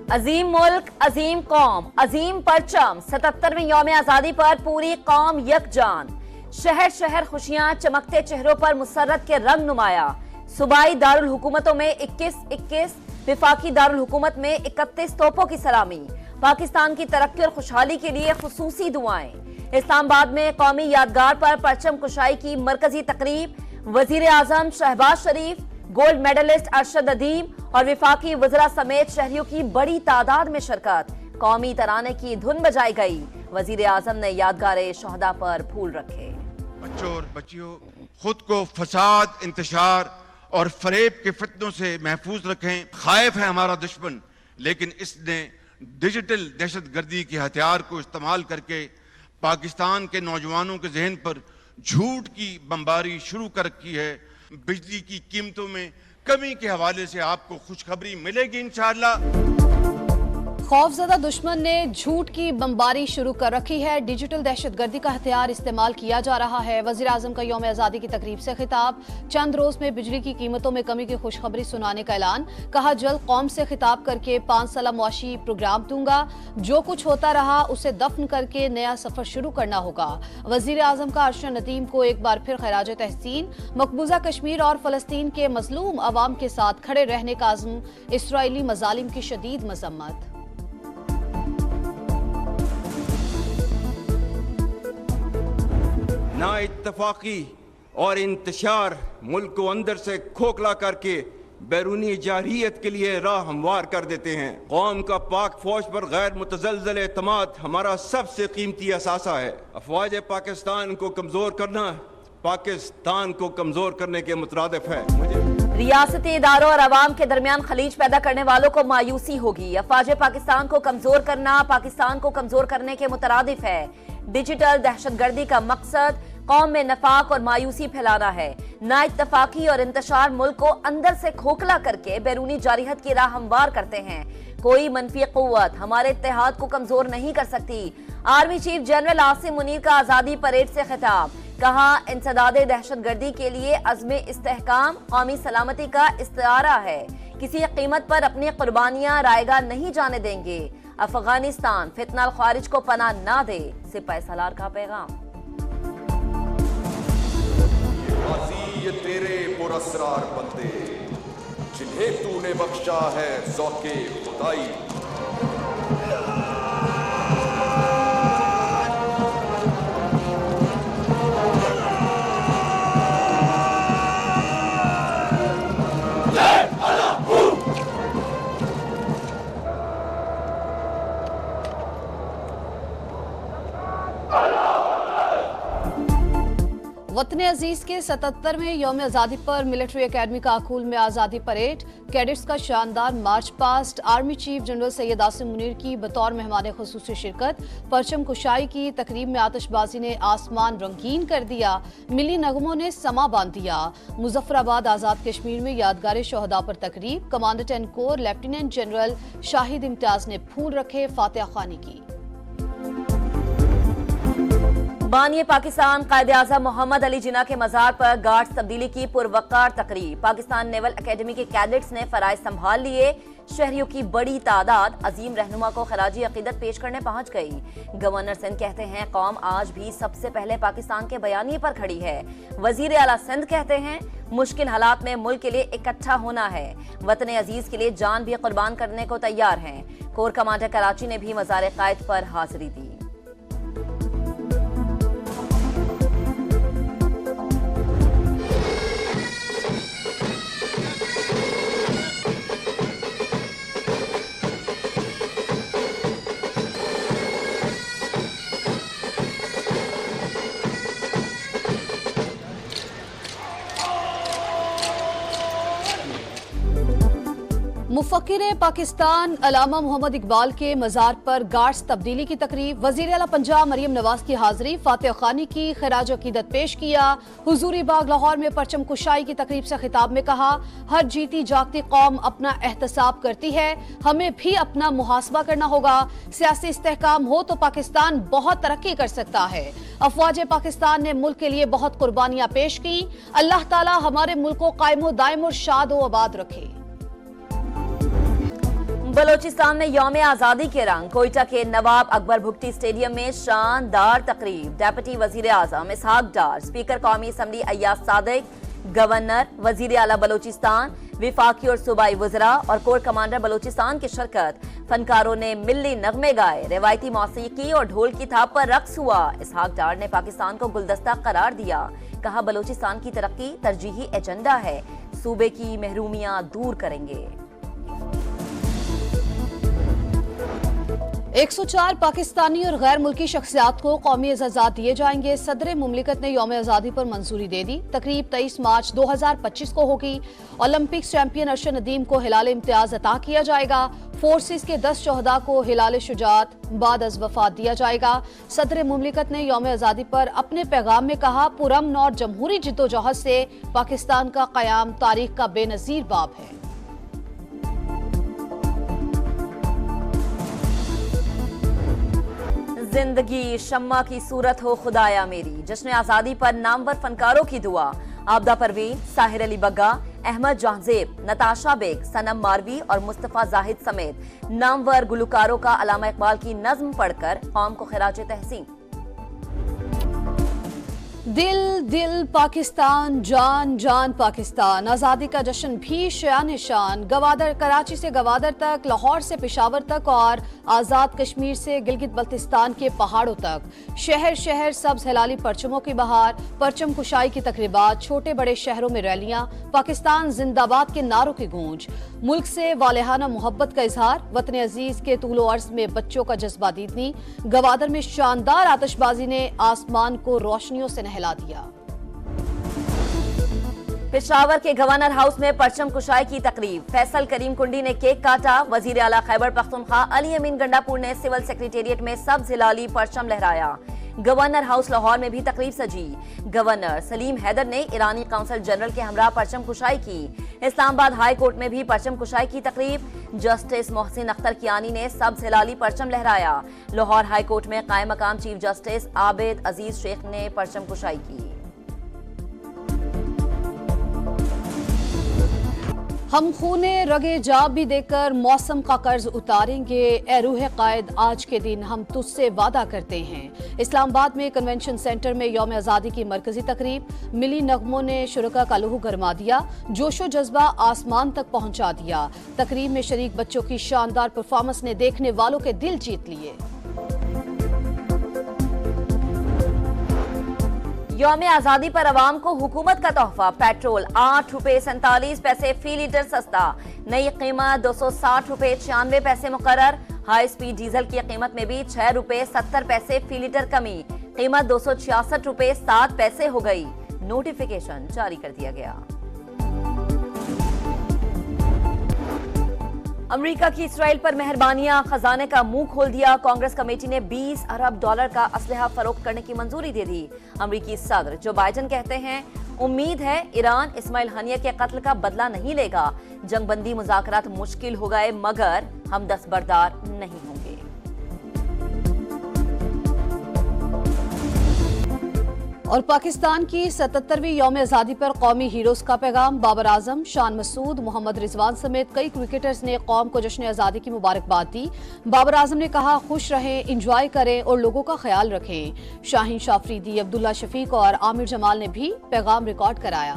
अजीम मुल्क, अजीम कौम, अजीम परचम। 77वें यौम आजादी पर पूरी कौम यकजान। शहर शहर खुशियां, चमकते चेहरों पर मुसर्रत के रंग नुमाया। सूबाई दारुल हुकूमतों में 21-21, विफाकी दारुल हुकूमत में 31 तोपों की सलामी। पाकिस्तान की तरक्की और खुशहाली के लिए खुसूसी दुआएं। इस्लामाबाद में कौमी यादगार पर परचम कुशाई की मरकजी तकरीब। वजीर आजम शहबाज शरीफ, गोल्ड मेडलिस्ट अरशद अदीम और विफाकी वज़रा समेत शहरियों की बड़ी तादाद में शिरकत। कौमी तराने की धुन बजाई गई। वजीर आजम ने यादगार शहदा पर फूल रखे। बच्चों और बच्चियों, खुद को फसाद, इंतशार और फरेब के फितनों से महफूज रखें। खाइफ है हमारा दुश्मन, लेकिन इसने डिजिटल दहशतगर्दी के हथियार को इस्तेमाल करके पाकिस्तान के नौजवानों के जहन पर झूठ की बमबारी शुरू कर रखी है। बिजली की कीमतों में कमी के हवाले से आपको खुशखबरी मिलेगी इंशाअल्लाह। खौफजदा दुश्मन ने झूठ की बमबारी शुरू कर रखी है। डिजिटल दहशतगर्दी का हथियार इस्तेमाल किया जा रहा है। वजीर आजम का यौम आज़ादी की तकरीब से खिताब। चंद रोज में बिजली की कीमतों में कमी की खुशखबरी सुनाने का ऐलान। कहा, जल्द कौम से खिताब करके 5 साला मुआशी प्रोग्राम दूंगा। जो कुछ होता रहा उसे दफन करके नया सफर शुरू करना होगा। वजीर आजम का अरशद अदीम को एक बार फिर खैराज तहसीन। मकबूजा कश्मीर और फलस्तीन के मजलूम अवाम के साथ खड़े रहने का अज़्म। इसराइली मजालिम की शदीद मजम्मत। ना इत्तफाकी और इंतशार मुल्क को अंदर से खोखला करके बैरूनी जारहियत के लिए राह हमवार कर देते हैं। कौम का पाक फौज पर गैर मुतज़लज़ल एतमाद हमारा सबसे कीमती असासा है। अफवाज पाकिस्तान को कमजोर करना पाकिस्तान को कमजोर करने के मुतरादिफ है। रियासती इदारों और अवाम के दरमियान खलीज पैदा करने वालों को मायूसी होगी। अफवाज पाकिस्तान को कमजोर करना पाकिस्तान को कमजोर करने के मुतरादिफ है। डिजिटल दहशतगर्दी का मकसद कौम में नफाक और मायूसी फैलाना है। ना इत्तफाकी और इंतशार मुल्क को अंदर से खोखला करके बैरूनी जारहियत की राह हमवार करते हैं। कोई मनफी कुव्वत हमारे इत्तेहाद को कमजोर नहीं कर सकती। Army chief general Asim Munir का आजादी परेड से खिताब। कहा, इंसदादे दहशतगर्दी के लिए अज़्म इस्तेहकाम कौमी सलामती का इस्तारा है। किसी कीमत पर अपनी कुर्बानियां रायगा नहीं जाने देंगे। अफगानिस्तान फितनाल खारिज को पनाह ना दे, सिपाही सालार का पैगाम। ये तेरे पुरस्रार बंदे जिन्हें तूने बख्शा है ज़ौक़े खुदाई। वतन अजीज के 77वें यौम आज़ादी पर मिलिट्री एकेडमी काकूल में आज़ादी परेड। कैडेट्स का शानदार march past. Army chief general Syed Asim Munir की बतौर मेहमान खुसूसी शिरकत। परचम कुशाई की तकरीब में आतिशबाजी ने आसमान रंगीन कर दिया। मिली नगमों ने समा बांध दिया। मुजफ्फराबाद आज़ाद कश्मीर में यादगार शहदा पर तकरीब। Commandant and core lieutenant general Shahid Imtiaz ने फूल रखे, फातिहा खानी की। बानी पाकिस्तान कायदे आज़म मोहम्मद अली जिन्ना के मज़ार पर गार्ड्स तब्दीली की पुरवकार तकरीब। पाकिस्तान नेवल अकेडमी के कैडेट्स ने फराइज संभाल लिए। शहरियों की बड़ी तादाद अजीम रहनुमा को खराजी अकीदत पेश करने पहुंच गई। गवर्नर सिंध कहते हैं, कौम आज भी सबसे पहले पाकिस्तान के बयानिए पर खड़ी है। वजीर आला सिंध कहते हैं, मुश्किल हालात में मुल्क के लिए इकट्ठा होना है। वतन अजीज के लिए जान भी कुर्बान करने को तैयार हैं। कोर कमांडर कराची ने भी मज़ार कायद पर हाजिरी दी। मुफक्किर पाकिस्तान अल्लामा मोहम्मद इकबाल के मज़ार पर गार्ड्स तब्दीली की तकरीब। वज़ीर आला पंजाब मरियम नवाज की हाजिरी। फातिहा खानी की, खराज अकीदत पेश किया। हुजूरी बाग लाहौर में परचम कुशाई की तकरीब से खिताब में कहा, हर जीती जागती कौम अपना एहतसाब करती है, हमें भी अपना मुहासबा करना होगा। सियासी इस्तेहकाम हो तो पाकिस्तान बहुत तरक्की कर सकता है। अफवाज पाकिस्तान ने मुल्क के लिए बहुत कुर्बानियां पेश की। अल्लाह ताला हमारे मुल्क को कायमो दायम और शाद व आबाद रखे। बलोचिस्तान में यौम आजादी के रंग। कोयटा के नवाब अकबर भुट्टी स्टेडियम में शानदार तकरीब। डेप्यूटी वजीर आजम इसहाक डार, स्पीकर कौमी असम्बली अय्याज सादिक, गवर्नर, वजीर आला बलोचिस्तान, विफाकी और सूबाई वज़रा और कोर कमांडर बलोचिस्तान की शिरकत। फनकारों ने मिल्ली नगमे गाए, रिवायती मौसीकी और ढोल की थाप पर रक्स हुआ। इसहाक डार ने पाकिस्तान को गुलदस्ता करार दिया। कहा, बलोचिस्तान की तरक्की तरजीही एजेंडा है, सूबे की महरूमियां दूर करेंगे। 104 पाकिस्तानी और गैर मुल्की शख्सियात को कौमी एजाज़ात दिए जाएंगे। सदर मुमलिकत ने यौम आज़ादी पर मंजूरी दे दी। तकरीब 23 मार्च 2025 को होगी। ओलंपिक्स चैंपियन अरशद नदीम को हिलाल इम्तियाज अता किया जाएगा। फोर्सेस के 10 शोहदा को हिलाल शुजात बाद अज़ वफात दिया जाएगा। सदर मुमलिकत ने यौम आज़ादी पर अपने पैगाम में कहा, पुरअमन और जमहूरी जिद्दोजहद से पाकिस्तान का क़याम तारीख का बेनज़ीर बाब है। जिंदगी शम्मा की सूरत हो खुदाया मेरी। जश्न आजादी पर नामवर फनकारों की दुआ। आबदा परवीन, साहिर अली बग्गा, अहमद जहांजेब, नताशा बेग, सनम मारवी और मुस्तफा जाहिद समेत नामवर गुलकारों का अल्लामा इकबाल की नज्म पढ़कर कौम को खिराज तहसीन। दिल दिल पाकिस्तान, जान जान पाकिस्तान। आज़ादी का जश्न भी शान शान। गवादर, कराची से गवादर तक, लाहौर से पेशावर तक और आज़ाद कश्मीर से गिलगित बल्तिस्तान के पहाड़ों तक, शहर शहर सब्ज हिलाली परचमों की बहार। परचम कुशाई की तकरीबात, छोटे बड़े शहरों में रैलियां, पाकिस्तान जिंदाबाद के नारों की गूंज। मुल्क से वालेहाना मोहब्बत का इजहार। वतन अजीज के तूलो अर्ज में बच्चों का जज्बा दीदनी। गवादर में शानदार आतिशबाजी ने आसमान को रोशनियों से नहला दिया। पेशावर के गवर्नर हाउस में परचम कुशाई की तकरीब। फैसल करीम कुंडी ने केक काटा। वजीर आला खैबर पख्तूनख्वा अली अमीन गंडापुर ने सिविल सेक्रेटेरिएट में सब्ज हिलाली परचम लहराया। गवर्नर हाउस लाहौर में भी तकरीब सजी। गवर्नर सलीम हैदर ने ईरानी काउंसिल जनरल के हमरा परचम कुशाई की। इस्लामाबाद हाई कोर्ट में भी परचम कुशाई की तकरीब। जस्टिस मोहसिन अख्तर कियानी ने सब्ज हिलाली परचम लहराया। लाहौर हाई कोर्ट में कायम मकाम चीफ जस्टिस आबिद अजीज शेख ने परचम कुशाई की। हम खूने रगे जाब भी देकर मौसम का कर्ज उतारेंगे। ए रूह कायद, आज के दिन हम तुझसे वादा करते हैं। इस्लामाबाद में कन्वेंशन सेंटर में यौम आज़ादी की मरकजी तकरीब। मिली नगमों ने शुरका का लहू गरमा दिया, जोशो जज्बा आसमान तक पहुंचा दिया। तकरीब में शरीक बच्चों की शानदार परफॉर्मेंस ने देखने वालों के दिल जीत लिए। यौम आजादी पर अवाम को हुकूमत का तोहफा। पेट्रोल 8 रुपए 47 पैसे फी लीटर सस्ता। नई कीमत 260 रुपए 96 पैसे मुकर्रर। हाई स्पीड डीजल की कीमत में भी 6 रुपए 70 पैसे फी लीटर कमी। कीमत 266 रुपए 7 पैसे हो गई। नोटिफिकेशन जारी कर दिया गया। अमेरिका की इसराइल पर मेहरबानियां, खजाने का मुंह खोल दिया। कांग्रेस कमेटी ने $20 अरब का असलहा फरोख्त करने की मंजूरी दे दी। अमेरिकी सदर जो बाइडेन कहते हैं, उम्मीद है ईरान इस्माइल हानिया के कत्ल का बदला नहीं लेगा। जंगबंदी मुज़ाकरात मुश्किल हो गए मगर हम दस्तबरदार नहीं होंगे। और पाकिस्तान की 77वीं यौम आज़ादी पर कौमी हीरोज का पैगाम। बाबर आजम, शान मसूद, मोहम्मद रिजवान समेत कई क्रिकेटर्स ने कौम को जश्न आज़ादी की मुबारकबाद दी। बाबर आजम ने कहा, खुश रहें, इंजॉय करें और लोगों का ख्याल रखें। शाहीन शाफरीदी, अब्दुल्ला शफीक और आमिर जमाल ने भी पैगाम रिकॉर्ड कराया।